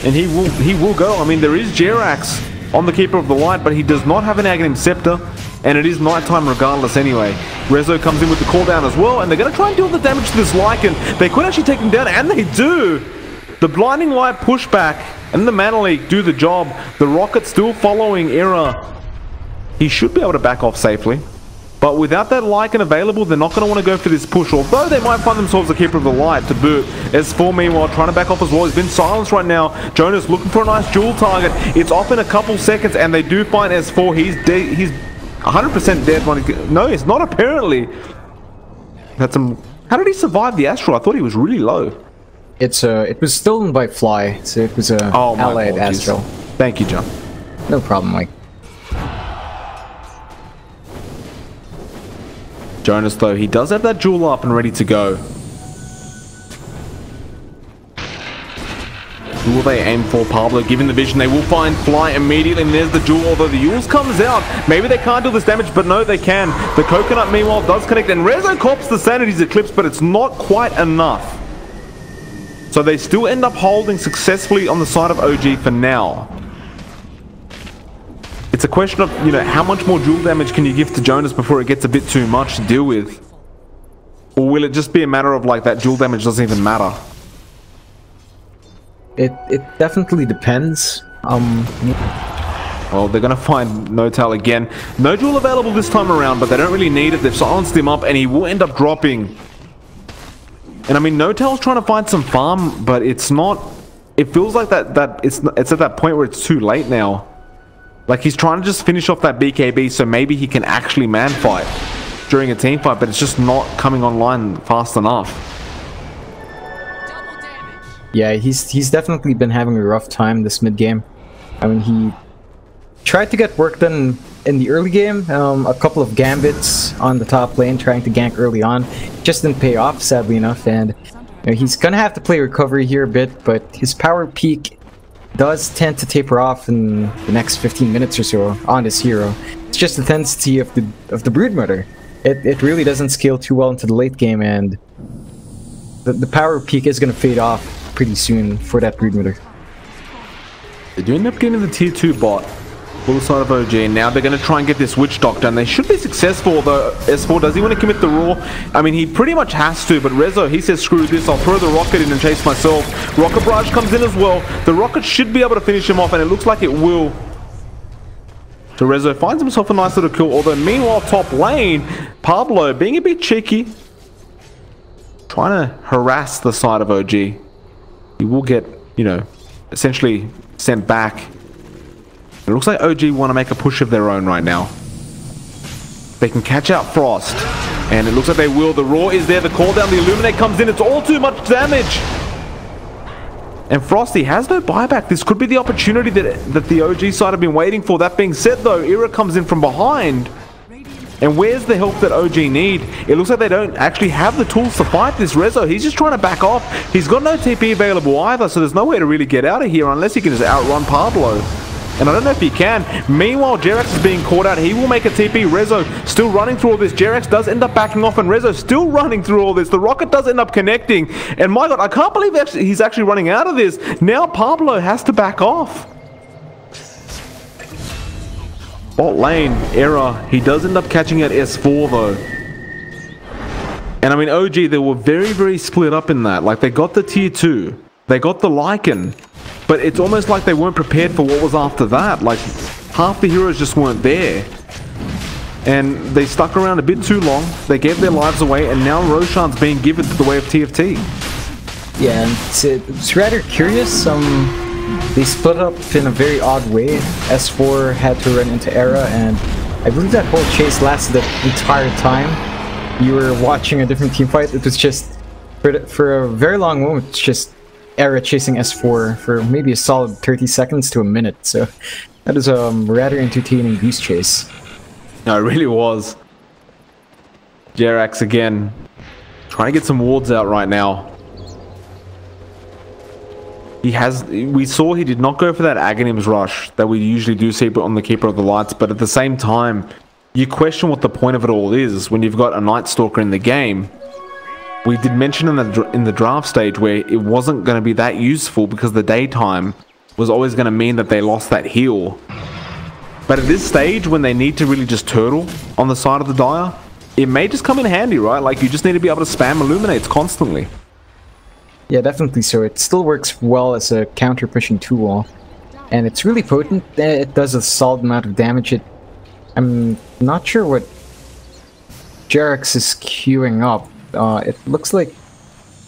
And he will go. I mean, there is Jerax on the Keeper of the Light, but he does not have an Aghanim Scepter. And it is nighttime regardless anyway. Rezo comes in with the cooldown as well, and they're going to try and deal the damage to this Lycan. They could actually take him down, and they do! The Blinding Light pushback and the Mana Leak do the job. The Rocket still following Era. He should be able to back off safely. But without that Lycan available, they're not going to want to go for this push, although they might find themselves a Keeper of the Light to boot. S4 meanwhile trying to back off as well. He's been silenced right now. Jonas looking for a nice dual target. It's off in a couple seconds, and they do find S4. He's dead. He's 100% dead. No, he's not apparently. That's some. How did he survive the Astral? I thought he was really low. It was stolen by Fly, so it was a allied Astral. Thank you, John. No problem, Mike. Jonas, though, he does have that duel up and ready to go. Who will they aim for? Pablo given the vision. They will find Fly immediately, and there's the duel, although the Yules comes out. Maybe they can't do this damage, but no, they can. The Coconut, meanwhile, does connect, and Rezo cops the Sanity's Eclipse, but it's not quite enough. So they still end up holding successfully on the side of OG for now. It's a question of, you know, how much more duel damage can you give to Jonas before it gets a bit too much to deal with? Or will it just be a matter of, like, that duel damage doesn't even matter? It definitely depends. Well, they're going to find No-Tail again. No duel available this time around, but they don't really need it. They've silenced him up, and he will end up dropping. And I mean, No-Tail's trying to find some farm, but it's not... It feels like it's at that point where it's too late now. Like, he's trying to just finish off that BKB, so maybe he can actually man fight during a team fight, but it's just not coming online fast enough. Yeah, he's definitely been having a rough time this mid game. I mean, he tried to get work done in the early game, a couple of gambits on the top lane, trying to gank early on. Just didn't pay off, sadly enough, and you know, he's gonna have to play recovery here a bit, but his power peak does tend to taper off in the next 15 minutes or so on this hero. It's just the tendency of the Broodmother. It really doesn't scale too well into the late game, and the power peak is going to fade off pretty soon for that Broodmother. They do end up getting the tier 2 bot for the side of OG, and now they're going to try and get this Witch Doctor, and they should be successful, though. S4, does he want to commit the Raw? I mean, he pretty much has to, but Rezo, he says, screw this, I'll throw the Rocket in and chase myself. Rocket Barrage comes in as well. The Rocket should be able to finish him off, and it looks like it will. So Rezo finds himself a nice little kill, although meanwhile, top lane, Pablo being a bit cheeky, trying to harass the side of OG. He will get, you know, essentially sent back. It looks like OG want to make a push of their own right now. They can catch out Frost, and it looks like they will. The Raw is there, the call down, the Illuminate comes in, it's all too much damage. And Frosty has no buyback. This could be the opportunity that the OG side have been waiting for. That being said, though, Era comes in from behind. And where's the help that OG need? It looks like they don't actually have the tools to fight this Rezo. He's just trying to back off. He's got no TP available either, so there's no way to really get out of here unless he can just outrun Pablo. And I don't know if he can. Meanwhile, Jerax is being caught out. He will make a TP. Rezo still running through all this. Jerax does end up backing off, and Rezo still running through all this. The rocket does end up connecting. And my god, I can't believe he's actually running out of this. Now Pablo has to back off. Bot lane, error. He does end up catching at S4 though. And I mean, OG, they were very, very split up in that. Like, they got the tier 2. They got the Lycan. But it's almost like they weren't prepared for what was after that. Like, half the heroes just weren't there. And they stuck around a bit too long. They gave their lives away, and now Roshan's being given to the way of TFT. Yeah, it's rather curious. They split up in a very odd way. S4 had to run into Era, and I believe that whole chase lasted the entire time. You were watching a different team fight. It was just, for a very long moment, it's just Era chasing S4 for maybe a solid 30 seconds to a minute. So that is a rather entertaining goose chase. No, it really was. Jerax again, trying to get some wards out right now. We saw he did not go for that Aghanim's rush that we usually do see on the Keeper of the Lights, but at the same time, you question what the point of it all is when you've got a Night Stalker in the game. We did mention in the draft stage where it wasn't going to be that useful because the daytime was always going to mean that they lost that heal. But at this stage, when they need to really just turtle on the side of the Dire, it may just come in handy, right? Like, you just need to be able to spam Illuminates constantly. Yeah, definitely so. It still works well as a counter-pushing tool. And it's really potent. It does a solid amount of damage. I'm not sure what Jerax is queuing up. It looks like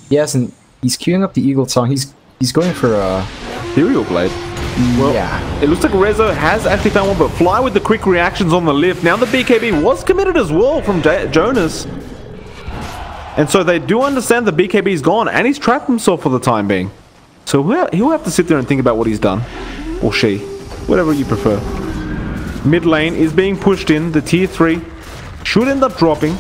he's queuing up the Eagle Song. He's going for a Ethereal Blade. Well, yeah. It looks like Rezo has actually found one, but Fly with the quick reactions on the lift. Now the BKB was committed as well from Jonas. And so they do understand the BKB's gone, and he's trapped himself for the time being. So he'll have to sit there and think about what he's done. Or she. Whatever you prefer. Mid lane is being pushed in. The tier 3 should end up dropping.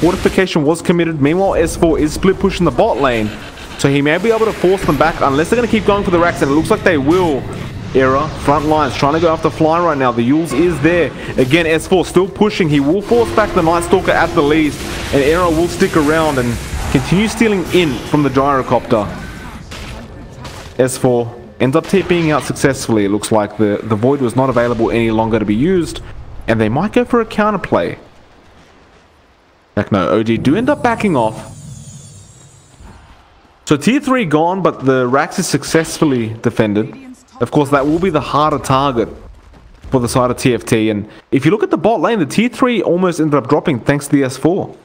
Fortification was committed. Meanwhile, S4 is split pushing the bot lane. So he may be able to force them back unless they're going to keep going for the racks, and it looks like they will. Era, front lines, trying to go after Fly right now. The Yules is there. Again, S4 still pushing. He will force back the Night Stalker at the least. And Era will stick around and continue stealing in from the Gyrocopter. S4 ends up TPing out successfully. It looks like the Void was not available any longer to be used. And they might go for a counterplay. Heck no, OG do end up backing off. So tier 3 gone, but the Rax is successfully defended. Of course, that will be the harder target for the side of TFT. And if you look at the bot lane, the tier 3 almost ended up dropping thanks to the S4.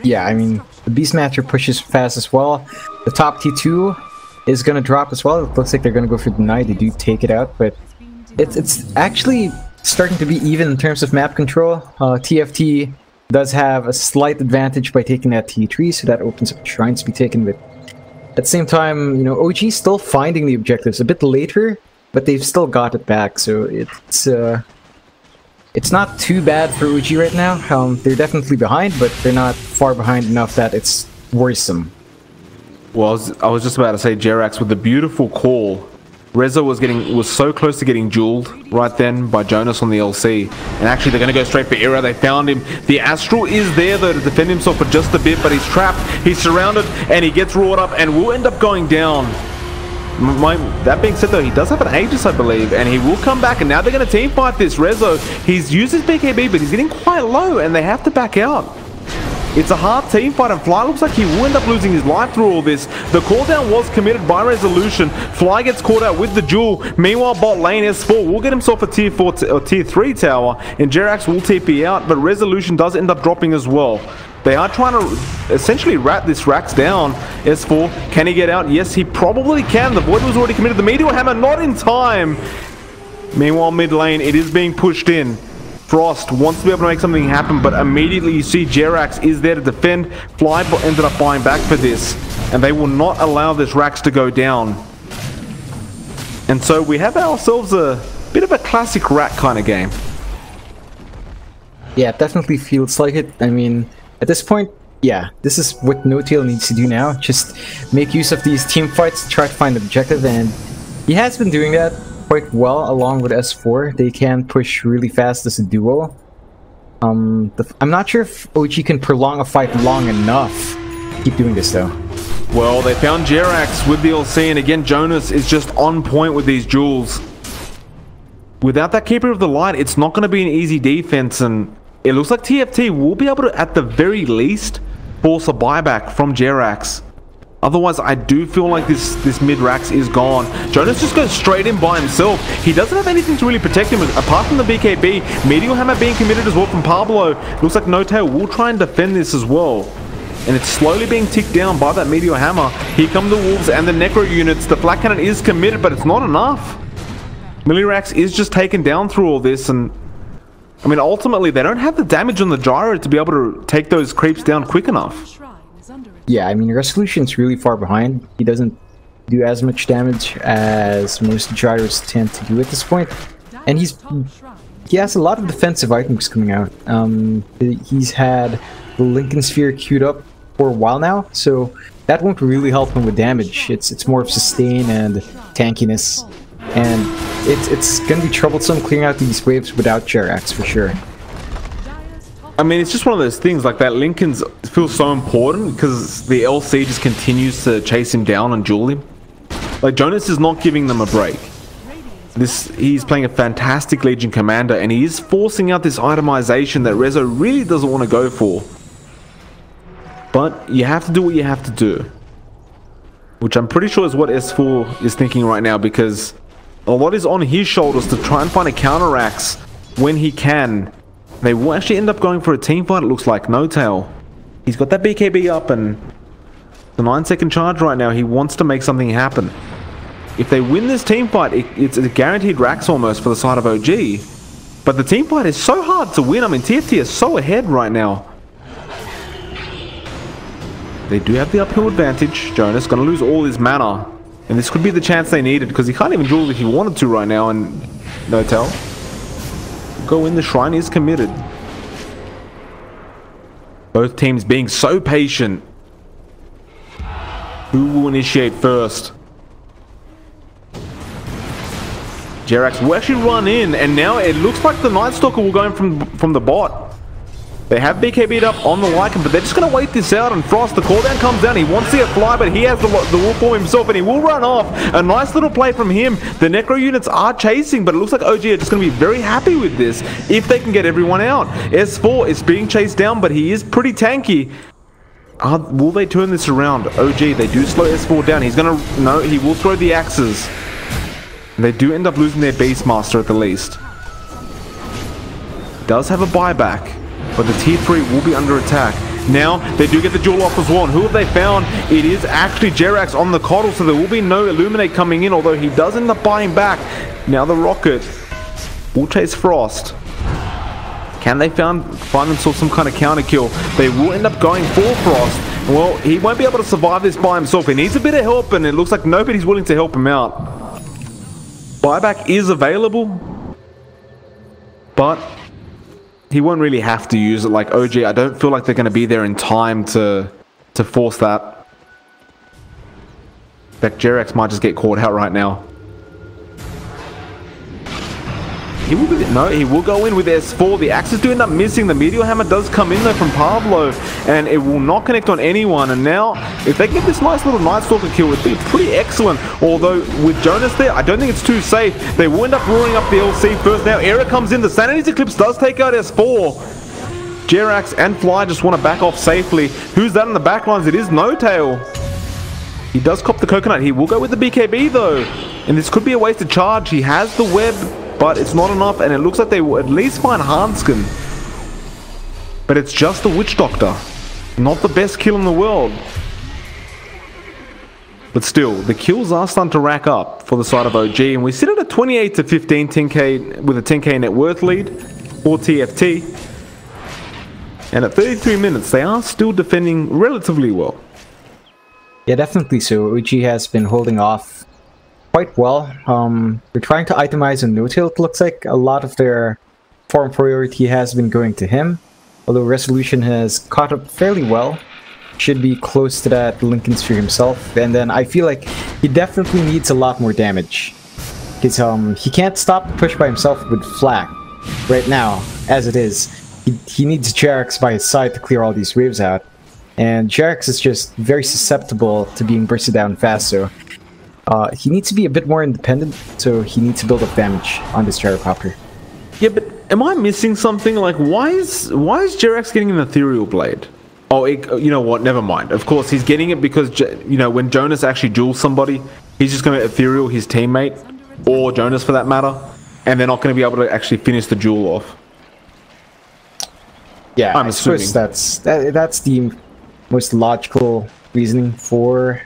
Yeah, I mean, the Beastmaster pushes fast as well. The top tier 2 is going to drop as well. It looks like they're going to go for deny. They do take it out, but it's actually starting to be even in terms of map control. TFT does have a slight advantage by taking that tier 3, so that opens up shrines to be taken with. At the same time, you know, OG's still finding the objectives a bit later, but they've still got it back, so it's not too bad for OG right now. They're definitely behind, but they're not far behind enough that it's worrisome. Well, I was just about to say Jerax with the beautiful call. Rezo was so close to getting jeweled right then by Jonas on the LC. And actually they're going to go straight for Era. They found him. The Astral is there though to defend himself for just a bit, but he's trapped. He's surrounded and he gets roared up and will end up going down. That being said though, he does have an Aegis I believe, and he will come back, and now they're going to team fight this. Rezo, he's used his BKB, but he's getting quite low and they have to back out. It's a hard team fight, and Fly looks like he will end up losing his life through all this. The cooldown was committed by Resolution. Fly gets caught out with the jewel. Meanwhile, bot lane S4 will get himself a tier 4 or tier 3 tower, and Jerax will TP out, but Resolution does end up dropping as well. They are trying to essentially rat this Rax down. S4, can he get out? Yes, he probably can. The Void was already committed. The Meteor Hammer not in time. Meanwhile, mid lane, it is being pushed in. Frost wants to be able to make something happen, but immediately you see Jerax is there to defend. Fly ended up buying back for this, and they will not allow this Rax to go down. And so we have ourselves a bit of a classic rat kind of game. Yeah, it definitely feels like it. I mean, at this point, yeah, this is what No Tail needs to do now. Just make use of these team fights, try to find the objective, and He has been doing that quite well along with S4. They can push really fast as a duo. I'm not sure if OG can prolong a fight long enough. Keep doing this though. Well, they found Jerax with the LC, and again, Jonas is just on point with these duels. Without that Keeper of the Light, it's not going to be an easy defense, and it looks like TFT will be able to, at the very least, force a buyback from Jerax. Otherwise, I do feel like this mid-Rax is gone. Jonas just goes straight in by himself. He doesn't have anything to really protect him, apart from the BKB. Meteor Hammer being committed as well from Pablo. Looks like No Tail will try and defend this as well. And it's slowly being ticked down by that Meteor Hammer. Here come the Wolves and the Necro units. The Flak Cannon is committed, but it's not enough. Millirax is just taken down through all this, and I mean, ultimately, they don't have the damage on the gyro to be able to take those creeps down quick enough. Yeah, I mean, Resolution's really far behind. He doesn't do as much damage as most gyros tend to do at this point. And he has a lot of defensive items coming out. He's had the Lincoln Sphere queued up for a while now, so that won't really help him with damage. It's more of sustain and tankiness. And it's gonna be troublesome clearing out these waves without Jerax for sure. I mean, it's just one of those things, like that Lincoln's feels so important because the LC just continues to chase him down and duel him. Like, Jonas is not giving them a break. He's playing a fantastic Legion Commander, and he is forcing out this itemization that Rezo really doesn't want to go for. But you have to do what you have to do. Which I'm pretty sure is what S4 is thinking right now, because a lot is on his shoulders to try and find a counteraxe when he can. They will actually end up going for a team fight, it looks like. No Tail. He's got that BKB up, and the 9-second charge right now, he wants to make something happen. If they win this team fight, it's a guaranteed Rax almost for the side of OG. But the team fight is so hard to win. I mean, TFT is so ahead right now. They do have the uphill advantage. Jonas going to lose all his mana. And this could be the chance they needed, because he can't even duel if he wanted to right now, and No Tail. Go in, the shrine is committed. Both teams being so patient. Who will initiate first? Jerax will actually run in, and now it looks like the Night Stalker will go in from the bot. They have BKB'd up on the Lycan, but they're just going to wait this out, and Frost, the cooldown comes down. He wants to see it fly, but he has the wolf form himself, and he will run off. A nice little play from him. The Necro units are chasing, but it looks like OG are just going to be very happy with this if they can get everyone out. S4 is being chased down, but he is pretty tanky. Will they turn this around? OG, they do slow S4 down. He's going to... No, he will throw the axes. They do end up losing their Beastmaster at the least. Does have a buyback, but the tier 3 will be under attack. Now, they do get the duel off as well, and who have they found? It is actually Jerax on the Coddle, so there will be no Illuminate coming in, although he does end up buying back. Now the Rocket will chase Frost. Can they find themselves some kind of counter kill? They will end up going for Frost. Well, he won't be able to survive this by himself. He needs a bit of help, and it looks like nobody's willing to help him out. Buyback is available, but he won't really have to use it like OG. I don't feel like they're going to be there in time to force that. In fact, Jerax might just get caught out right now. He will go in with S4. The axes do end up missing. The Meteor Hammer does come in though from Pablo, and it will not connect on anyone. And now, if they get this nice little Night Stalker kill, it'd be pretty excellent. Although, with Jonas there, I don't think it's too safe. They will end up roaring up the LC first. Now, Era comes in. The Sanity's Eclipse does take out S4. Jerax and Fly just want to back off safely. Who's that in the backlines? It is No Tail. He does cop the coconut. He will go with the BKB though. And this could be a wasted charge. He has the web, but it's not enough, and it looks like they will at least find Hanskin. But it's just the Witch Doctor. Not the best kill in the world. But still, the kills are starting to rack up for the side of OG, and we sit at a 28 to 15 10k with a 10k net worth lead for TFT. And at 33 minutes, they are still defending relatively well. Yeah, definitely so. OG has been holding off quite well. They're trying to itemize on No Tail. It looks like a lot of their farm priority has been going to him, although Resolution has caught up fairly well. should be close to that Lincoln Sphere himself, and then I feel like he definitely needs a lot more damage. Because he can't stop the push by himself with Flak right now, as it is. He needs Jerax by his side to clear all these waves out. And Jerax is just very susceptible to being bursted down fast, so he needs to be a bit more independent, so he needs to build up damage on this Gyrocopter. Yeah, but am I missing something? Like, why is Jerax getting an Ethereal Blade? Oh, you know what? Never mind. Of course, he's getting it because, you know, when Jonas actually duels somebody, he's just going to Ethereal his teammate, or Jonas for that matter, and they're not going to be able to actually finish the duel off. Yeah, I'm assuming that's the most logical reasoning for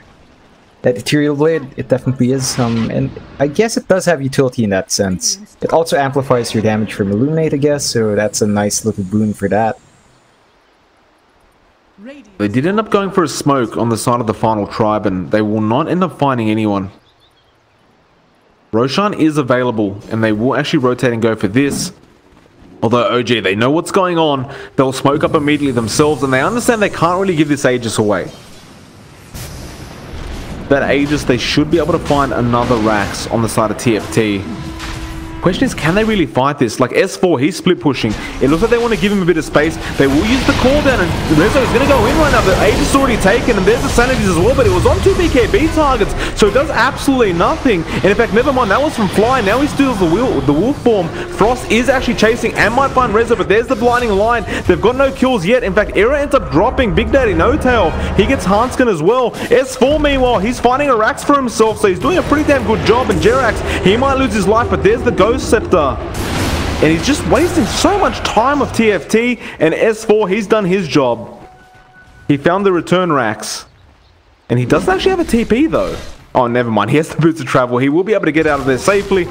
that Ethereal Blade. It definitely is, and I guess it does have utility in that sense. It also amplifies your damage from Illuminate, I guess, so that's a nice little boon for that. They did end up going for a smoke on the side of the final tribe, and they will not end up finding anyone. Roshan is available, and they will actually rotate and go for this. Although OG, they know what's going on, they'll smoke up immediately themselves, and they understand they can't really give this Aegis away. That Aegis, they should be able to find another Rax on the side of TFT. Question is, can they really fight this? Like S4, he's split pushing. It looks like they want to give him a bit of space. They will use the cooldown, and Rezo is going to go in right now. The Aegis is already taken, and there's the Sanities as well, but it was on 2 BKB targets, so it does absolutely nothing. And in fact, never mind, that was from Fly. Now he steals the wolf form. Frost is actually chasing and might find Rezo, but there's the blinding line. They've got no kills yet. In fact, Era ends up dropping Big Daddy No Tail. He gets Hanskin as well. S4, meanwhile, he's finding a Rax for himself, so he's doing a pretty damn good job. And Jerax, he might lose his life, but there's the Ghost Scepter. And he's just wasting so much time with TFT, and S4, he's done his job. He found the return Rax. And he doesn't actually have a TP though. Oh, never mind. He has the boots of travel. He will be able to get out of there safely.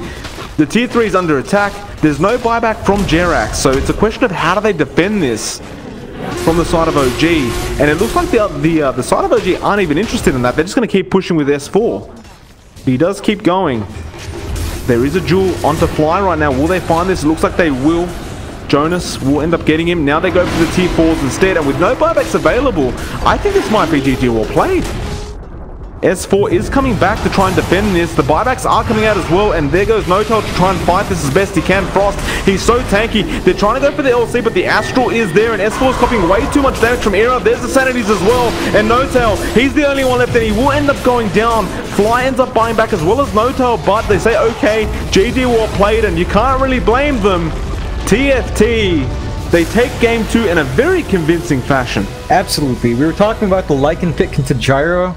The tier 3 is under attack. There's no buyback from Jerax, so it's a question of how do they defend this from the side of OG. And it looks like the side of OG aren't even interested in that. They're just going to keep pushing with S4. He does keep going. There is a duel onto Fly right now. Will they find this? It looks like they will. Jonas will end up getting him. Now they go for the tier 4s instead, and with no buybacks available, I think this might be GG well played. S4 is coming back to try and defend this. The buybacks are coming out as well, and there goes Notel to try and fight this as best he can. Frost, he's so tanky. They're trying to go for the LC, but the Astral is there, and S4 is copying way too much damage from Era. There's the Sanities as well, and Notel, he's the only one left, and he will end up going down. Fly ends up buying back as well as Notel, but they say, okay, GG well played, and you can't really blame them. TFT, they take game 2 in a very convincing fashion. Absolutely. We were talking about the Lycan pick into Gyro